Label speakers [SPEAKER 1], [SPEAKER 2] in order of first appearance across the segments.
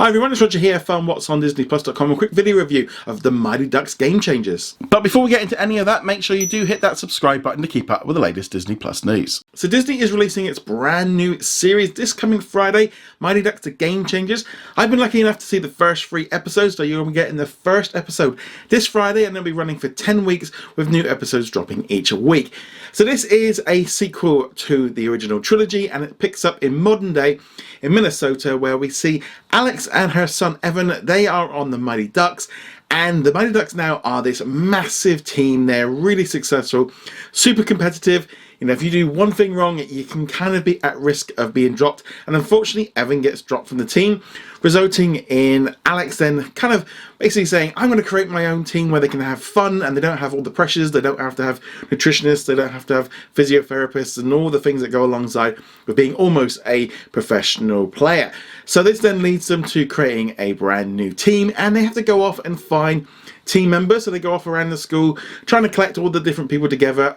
[SPEAKER 1] Hi everyone, it's Roger here from what's on DisneyPlus.com, a quick video review of the Mighty Ducks Game Changers. But before we get into any of that, make sure you do hit that subscribe button to keep up with the latest Disney Plus news. So Disney is releasing its brand new series this coming Friday, Mighty Ducks The Game Changers. I've been lucky enough to see the first 3 episodes, so you'll be getting the first episode this Friday, and they'll be running for 10 weeks with new episodes dropping each week. So this is a sequel to the original trilogy, and it picks up in modern day in Minnesota, where we see Alex and her son Evan. They are on the Mighty Ducks, and the Mighty Ducks now are this massive team. They're really successful, super competitive. You know, if you do one thing wrong, you can kind of be at risk of being dropped. And unfortunately, Evan gets dropped from the team, resulting in Alex then kind of basically saying, I'm going to create my own team where they can have fun and they don't have all the pressures. They don't have to have nutritionists. They don't have to have physiotherapists and all the things that go alongside with being almost a professional player. So this then leads them to creating a brand new team, and they have to go off and find team members. So they go off around the school trying to collect all the different people together.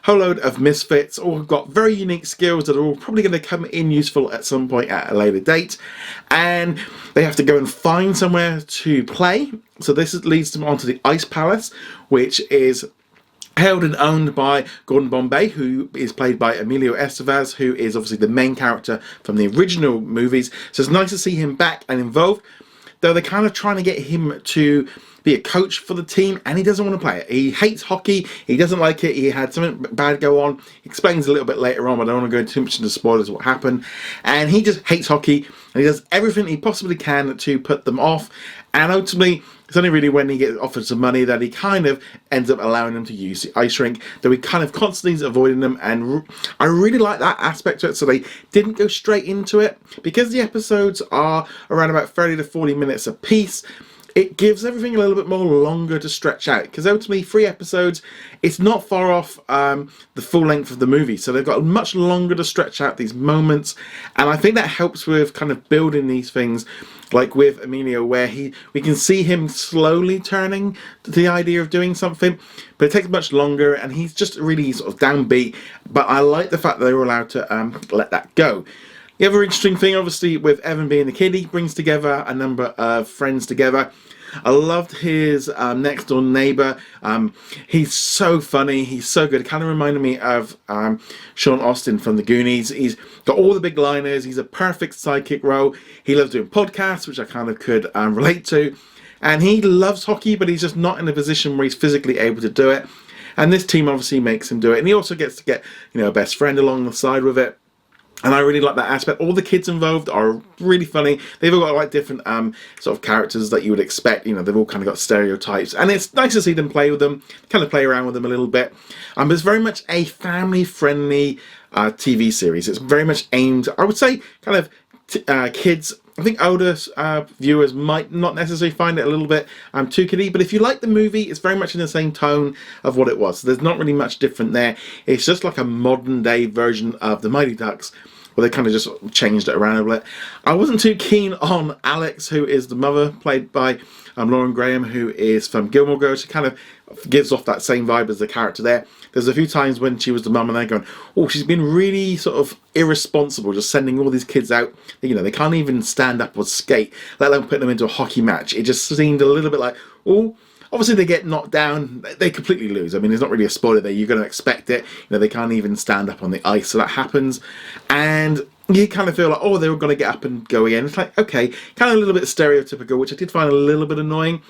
[SPEAKER 1] Whole load of misfits, all got very unique skills that are all probably going to come in useful at some point at a later date, and they have to go and find somewhere to play. So this leads them onto the Ice Palace, which is held and owned by Gordon Bombay, who is played by Emilio Estevez, who is obviously the main character from the original movies. So it's nice to see him back and involved, though they're kind of trying to get him to be a coach for the team, and he doesn't want to play it. He hates hockey, he doesn't like it, he had something bad go on. He explains a little bit later on, but I don't want to go too much into spoilers of what happened. And he just hates hockey, and he does everything he possibly can to put them off, and ultimately it's only really when he gets offered some money that he kind of ends up allowing them to use the ice rink, though he kind of constantly is avoiding them, and I really like that aspect to it. So they didn't go straight into it, because the episodes are around about 30 to 40 minutes a piece. It gives everything a little bit more longer to stretch out, because ultimately 3 episodes, it's not far off the full length of the movie, so they've got much longer to stretch out these moments, and I think that helps with kind of building these things, like with Emilio, where we can see him slowly turning to the idea of doing something, but it takes much longer, and he's just really sort of downbeat. But I like the fact that they were allowed to let that go. The other interesting thing, obviously, with Evan being the kid, he brings together a number of friends together. I loved his next door neighbour. He's so funny, he's so good. It kind of reminded me of Sean Austin from the Goonies. He's got all the big liners, he's a perfect sidekick role. He loves doing podcasts, which I kind of could relate to. And he loves hockey, but he's just not in a position where he's physically able to do it. And this team obviously makes him do it. And he also gets to get, you know, a best friend along the side with it. And I really like that aspect. All the kids involved are really funny. They've all got like different sort of characters that you would expect. You know, they've all kind of got stereotypes, and it's nice to see them play with them, kind of play around with them a little bit. But it's very much a family-friendly TV series. It's very much aimed, I would say, kind of kids. I think older viewers might not necessarily find it a little bit too kiddie, but if you like the movie, it's very much in the same tone of what it was. So there's not really much different there. It's just like a modern day version of the Mighty Ducks, where they kind of just changed it around a bit. I wasn't too keen on Alex, who is the mother, played by Lauren Graham, who is from Gilmore Girls. She kind of gives off that same vibe as the character there. There's a few times when she was the mum and they're going, oh, she's been really sort of irresponsible, just sending all these kids out. You know, they can't even stand up or skate, let alone putting them into a hockey match. It just seemed a little bit like, oh, obviously they get knocked down, they completely lose. I mean, there's not really a spoiler there, you're going to expect it. You know, they can't even stand up on the ice, so that happens. And you kind of feel like, oh, they were going to get up and go again. It's like, okay, kind of a little bit stereotypical, which I did find a little bit annoying.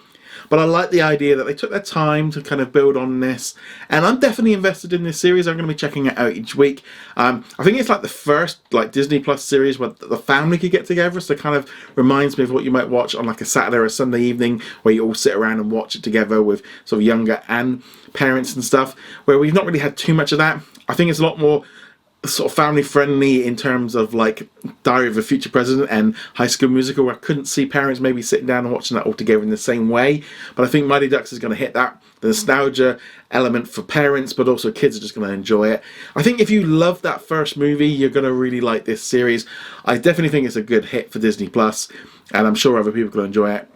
[SPEAKER 1] But I like the idea that they took their time to kind of build on this. And I'm definitely invested in this series. I'm going to be checking it out each week. I think it's like the first like Disney Plus series where the family could get together. So it kind of reminds me of what you might watch on like a Saturday or a Sunday evening, where you all sit around and watch it together with sort of younger and parents and stuff, where we've not really had too much of that. I think it's a lot more sort of family friendly in terms of like Diary of a Future President and High School Musical, where I couldn't see parents maybe sitting down and watching that all together in the same way. But I think Mighty Ducks is going to hit that, the nostalgia element for parents, but also kids are just going to enjoy it. I think if you love that first movie, you're going to really like this series. I definitely think it's a good hit for Disney Plus, and I'm sure other people will enjoy it.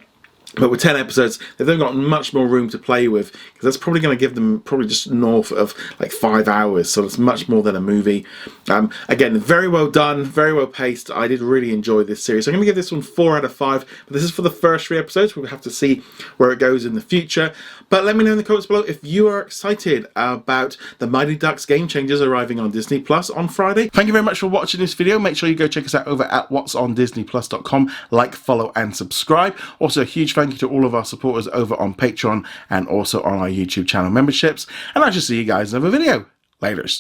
[SPEAKER 1] But with 10 episodes, they've then got much more room to play with, because that's probably going to give them probably just north of like 5 hours, so it's much more than a movie. Again, very well done, very well paced. I did really enjoy this series. So I'm going to give this one 4 out of 5, but this is for the first 3 episodes. We'll have to see where it goes in the future. But let me know in the comments below if you are excited about the Mighty Ducks Game Changers arriving on Disney Plus on Friday. Thank you very much for watching this video. Make sure you go check us out over at whatsondisneyplus.com. Like, follow and subscribe. Also, a huge thank you to all of our supporters over on Patreon and also on our YouTube channel memberships. And I shall see you guys in another video. Laters.